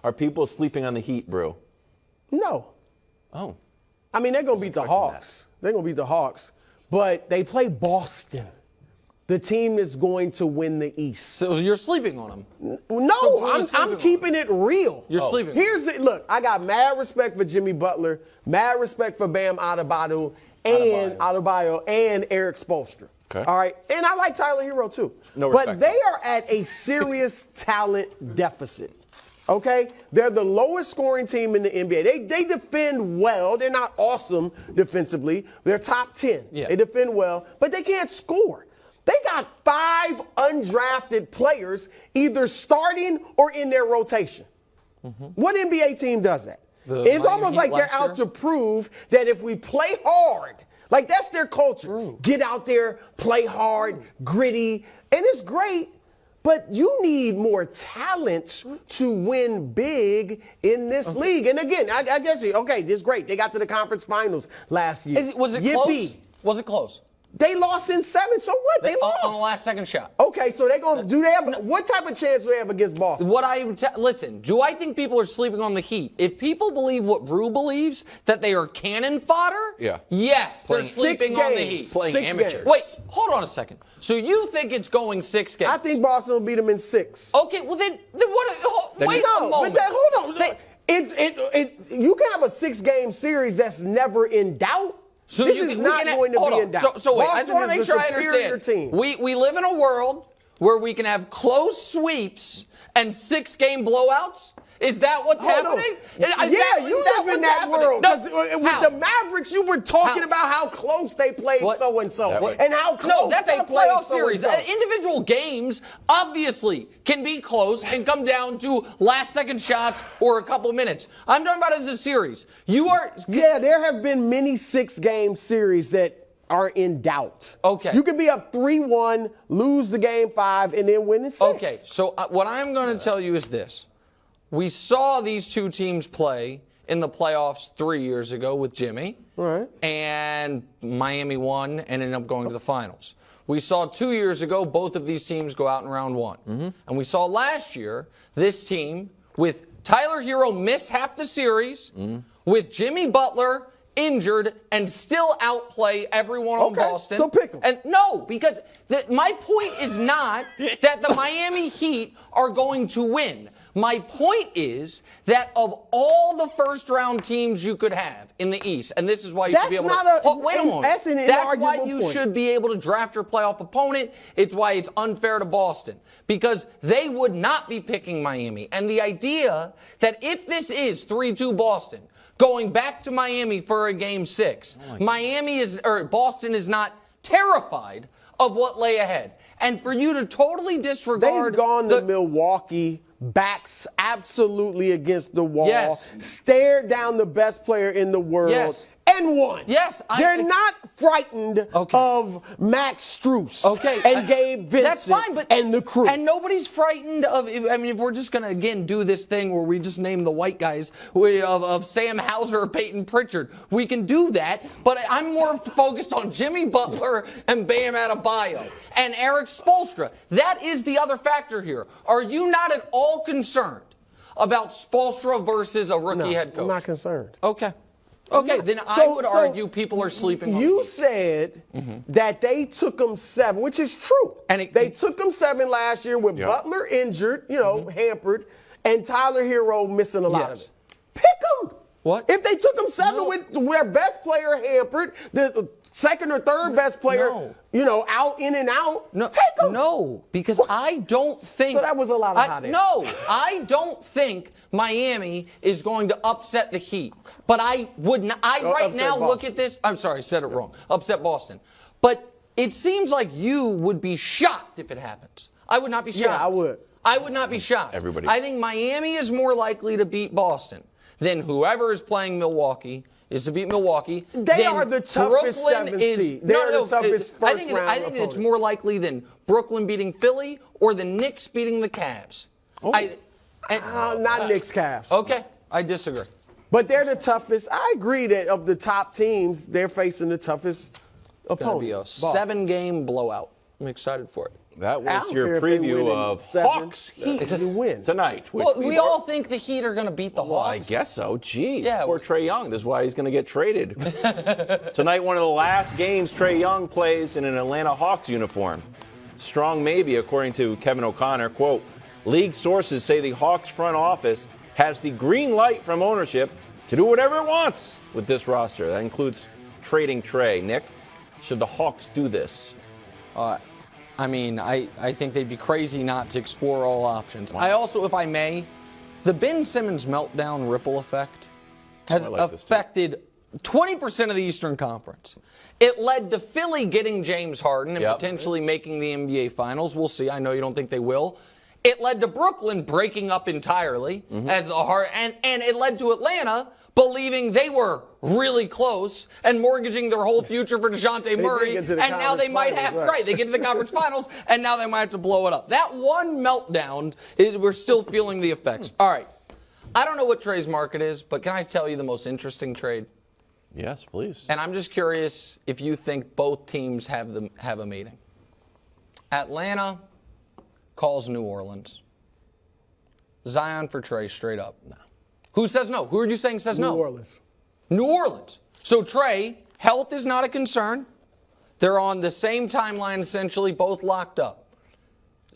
Are people sleeping on the Heat, Brew? No. Oh. I mean, they're going to beat the Hawks. They're going to beat the Hawks. But they play Boston, the team that's going to win the East. So you're sleeping on them? No, I'm keeping it real. You're sleeping. Look, I got mad respect for Jimmy Butler, mad respect for Bam Adebayo and Eric Spoelstra. Okay. All right. And I like Tyler Hero too. No but respect. they are at a serious talent deficit. Okay? They're the lowest scoring team in the NBA. They defend well. They're not awesome defensively. They're top 10. Yeah. They defend well, but they can't score. They got 5 undrafted players either starting or in their rotation. Mm-hmm. What NBA team does that? It's almost like they're out to prove that if we play hard, like that's their culture. Get out there, play hard, gritty, and it's great. But you need more talent to win big in this league. And again, I guess, okay, this is great. They got to the conference finals last year. Was it Yippee. close? Was it close? They lost in 7, so what? They lost. On the last second shot. Okay, so they're going to, do they have, what type of chance do they have against Boston? Listen, do I think people are sleeping on the Heat? If people believe what Brew believes, that they are cannon fodder, yes, they're sleeping on the Heat. Playing 6 amateurs. games. Wait, hold on a second. So you think it's going 6 games? I think Boston will beat them in 6. Okay, well then what? Wait a moment. But hold on. You can have a 6-game series that's never in doubt. So this is not going to be in doubt. So wait, Boston I just want to make sure I understand. Team. We live in a world where we can have close sweeps and 6-game blowouts. Is that what's happening? You live in that world. Because with the Mavericks, you were talking about how close they played so-and-so. And how close that's they not a played playoff series. so-and-so. Individual games, obviously, can be close and come down to last-second shots or a couple minutes. I'm talking about as a series. Yeah, there have been many 6-game series that are in doubt. Okay. You could be up 3-1, lose the game 5, and then win in 6. Okay, so what I'm going to tell you is this. We saw these two teams play in the playoffs 3 years ago with Jimmy. Right. And Miami won and ended up going to the finals. We saw 2 years ago both of these teams go out in round 1. Mm-hmm. And we saw last year this team with Tyler Hero miss half the series, with Jimmy Butler injured and still outplay everyone on Boston. So pick them. And no, because my point is not that the Miami Heat are going to win. My point is that of all the first-round teams you could have in the East, and this is why you should be able to... That's an That's why inarguable you point. should be able to draft your playoff opponent. It's why it's unfair to Boston, because they would not be picking Miami. And the idea that if this is 3-2 Boston, going back to Miami for a Game 6, Boston is not terrified of what lay ahead. And for you to totally disregard... They've gone to Milwaukee... backs absolutely against the wall, stared down the best player in the world, and won. They're not frightened of Max Strus and Gabe Vincent that's fine, and the crew. And nobody's frightened of, I mean, if we're just going to, again, do this thing where we just name the white guys of Sam Hauser or Peyton Pritchard, we can do that, but I'm more focused on Jimmy Butler and Bam Adebayo and Eric Spoelstra. That is the other factor here. Are you not at all concerned about Spoelstra versus a rookie head coach? I'm not concerned. Okay, then I would argue people are sleeping on You said that they took them 7, which is true. They took them 7 last year with Butler injured, hampered, and Tyler Hero missing a lot of it. Pick them. What? If they took them 7 with their best player hampered, the second or third best player, out, in and out, take them. No, because I don't think... So that was a lot of hot air. No, I don't think Miami is going to upset the Heat. But I would not... right now look at this... I'm sorry, I said it wrong. Upset Boston. But it seems like you would be shocked if it happens. I would not be shocked. Yeah, I would. I would not be shocked. Everybody. I think Miami is more likely to beat Boston than whoever is playing Milwaukee is to beat Milwaukee. They are the toughest Brooklyn 7th seed. They're the toughest first round I think it's more likely than Brooklyn beating Philly or the Knicks beating the Cavs. Not Knicks, Cavs. Okay, I disagree. But they're the toughest. I agree that of the top teams, they're facing the toughest opponent. It's going to be a 7-game blowout. I'm excited for it. That I was don't care your if they win preview in of 7. Hawks Heat You win. tonight. Which Well, we all think the Heat are going to beat the Well, I Hawks. guess so. Jeez, Yeah, poor Trae Young. This is why he's going to get traded. Tonight, one of the last games Trae Young plays in an Atlanta Hawks uniform. Strong maybe, according to Kevin O'Connor. Quote, league sources say the Hawks front office has the green light from ownership to do whatever it wants with this roster. That includes trading Trae. Nick, should the Hawks do this? I mean, I think they'd be crazy not to explore all options. I also, if I may, the Ben Simmons meltdown ripple effect has affected 20% of the Eastern Conference. It led to Philly getting James Harden and potentially making the NBA Finals. We'll see. I know you don't think they will. It led to Brooklyn breaking up entirely as the and it led to Atlanta believing they were really close and mortgaging their whole future for DeJounte Murray. And now they might have, they get to the conference finals, and now they might have to blow it up. That one meltdown, we're still feeling the effects. All right. I don't know what Trae's market is, but can I tell you the most interesting trade? Yes, please. And I'm just curious if you think both teams have a meeting. Atlanta calls New Orleans. Zion for Trae, straight up. No. Who says no? Who are you saying says no? New Orleans. New Orleans. So Trae, health is not a concern. They're on the same timeline, essentially, both locked up.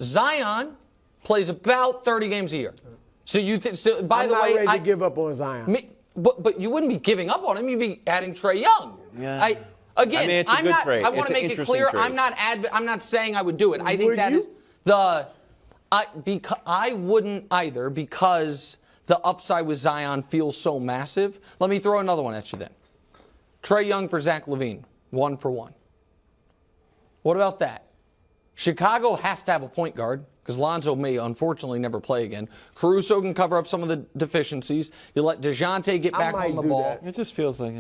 Zion plays about 30 games a year. So you think? So by the way, I'm not ready to give up on Zion. But you wouldn't be giving up on him. You'd be adding Trae Young. Yeah. Again, it's a good trade. I want to make it clear. Trade. I'm not saying I would do it. I think that is the. I wouldn't either because the upside with Zion feels so massive. Let me throw another one at you then. Trae Young for Zach LaVine, 1-for-1. What about that? Chicago has to have a point guard because Lonzo may unfortunately never play again. Caruso can cover up some of the deficiencies. You let DeJounte get back on the ball. It just feels like.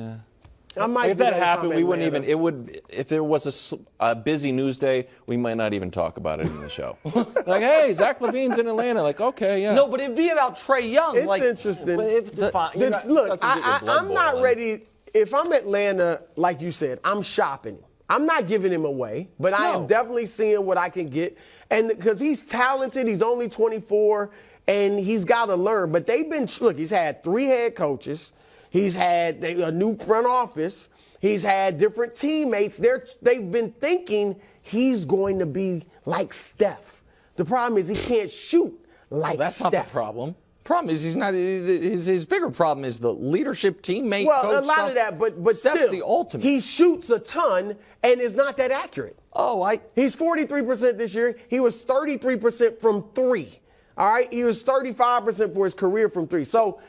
If that happened, we wouldn't even. It would if there was a busy news day. We might not even talk about it in the show. Like, hey, Zach LaVine's in Atlanta. Like, okay, yeah. No, but it'd be about Trae Young. It's interesting. But if it's fine. Look, I'm not ready. If I'm Atlanta, like you said, I'm shopping him. I'm not giving him away, but I am definitely seeing what I can get. And because he's talented, he's only 24, and he's got to learn. But he's had 3 head coaches. He's had a new front office. He's had different teammates. They've been thinking he's going to be like Steph. The problem is he can't shoot like Steph. That's not the problem. Problem is he's not. His bigger problem is the leadership, teammate. Well, coach a lot stuff. of that, but Steph's still, the ultimate. He shoots a ton and is not that accurate. He's 43% this year. He was 33% from 3. All right, he was 35% for his career from 3. So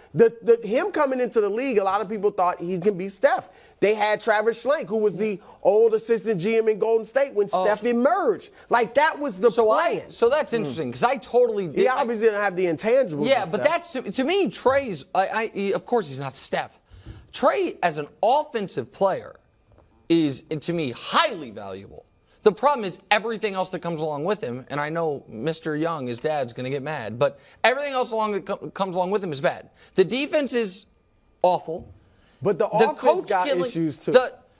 him coming into the league, a lot of people thought he can be Steph. They had Travis Schlenk, who was the old assistant GM in Golden State when Steph emerged. Like that was the plan. So that's interesting because I totally did. He obviously didn't have the intangibles. Yeah, but that's to me, Trae's. Of course, he's not Steph. Trae as an offensive player is, to me, highly valuable. The problem is everything else that comes along with him, and I know Mr. Young, his dad's going to get mad, but everything else that comes along with him is bad. The defense is awful. But the offense got issues too.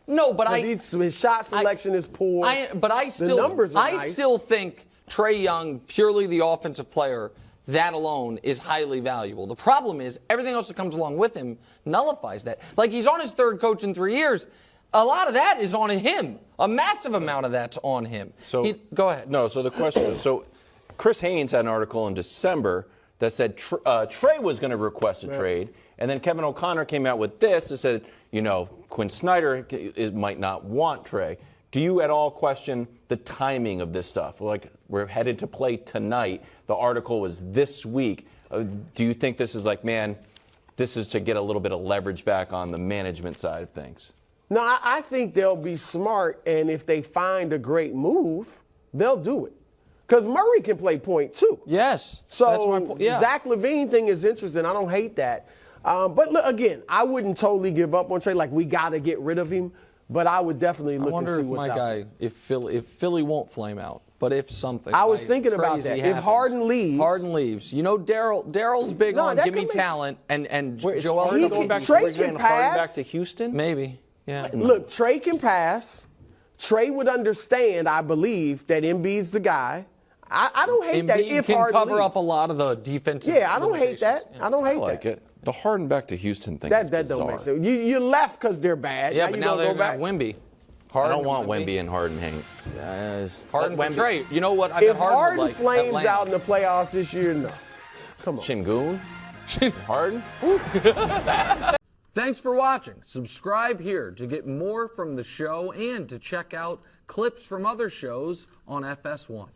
His shot selection is poor. The numbers are nice. I still think Trae Young, purely the offensive player, that alone is highly valuable. The problem is everything else that comes along with him nullifies that. Like he's on his 3rd coach in 3 years. A lot of that is on him. A massive amount of that's on him. Go ahead. No, so the question is, Chris Haynes had an article in December that said Trae was going to request a trade, and then Kevin O'Connor came out with this that said, Quinn Snyder might not want Trae. Do you at all question the timing of this stuff? Like, we're headed to play tonight. The article was this week. Do you think this is like, man, this is to get a little bit of leverage back on the management side of things? No, I think they'll be smart, and if they find a great move, they'll do it. Because Murray can play point too. Yes. So that's my point. Yeah. Zach LaVine thing is interesting. I don't hate that. But look, again, I wouldn't totally give up on Trae. Like, we got to get rid of him. But I would definitely look and see what's out there. I wonder if Philly won't flame out. But if something, I was thinking about that. Happens, if Harden leaves, Daryl's big on give me talent, and Joel Trae can pass. Harden back to Houston? Maybe. Yeah. Look, Trae can pass. Trae would understand, I believe, that Embiid's the guy. I don't hate that Embiid if can Harden cover leaves. up a lot of the defensive. Yeah, I don't hate that. limitations. I don't hate I like that. it. The Harden back to Houston thing That is don't bizarre. make sense. You left because they're bad. Yeah, now but you now gonna they're go going back. to have Wemby. I Harden don't want and Wemby and Harden hanging. Harden Let for Wemby- Trae. You know what? I If bet Harden Harden would like flames Atlanta. out in the playoffs this year, no. Come on. Shingun? Harden? Thanks for watching. Subscribe here to get more from the show and to check out clips from other shows on FS1.